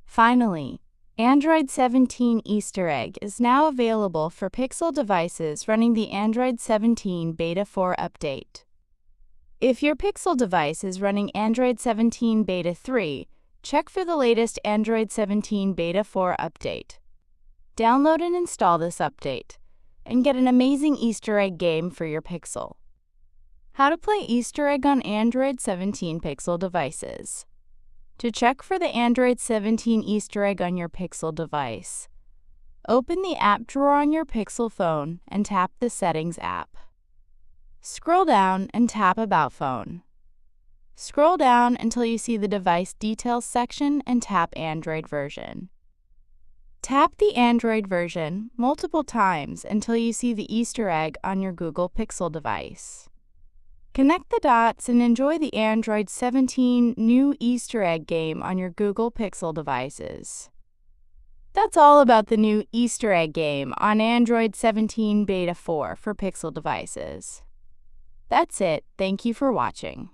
Finally, Android 17 Easter egg is now available for Pixel devices running the Android 17 Beta 4 update. If your Pixel device is running Android 17 Beta 3, check for the latest Android 17 Beta 4 update. Download and install this update, and get an amazing Easter egg game for your Pixel. How to play Easter egg on Android 17 Pixel devices. To check for the Android 17 Easter egg on your Pixel device, open the app drawer on your Pixel phone and tap the Settings app. Scroll down and tap About Phone. Scroll down until you see the Device Details section and tap Android version. Tap the Android version multiple times until you see the Easter egg on your Google Pixel device. Connect the dots and enjoy the Android 17 new Easter egg game on your Google Pixel devices. That's all about the new Easter egg game on Android 17 Beta 4 for Pixel devices. That's it. Thank you for watching.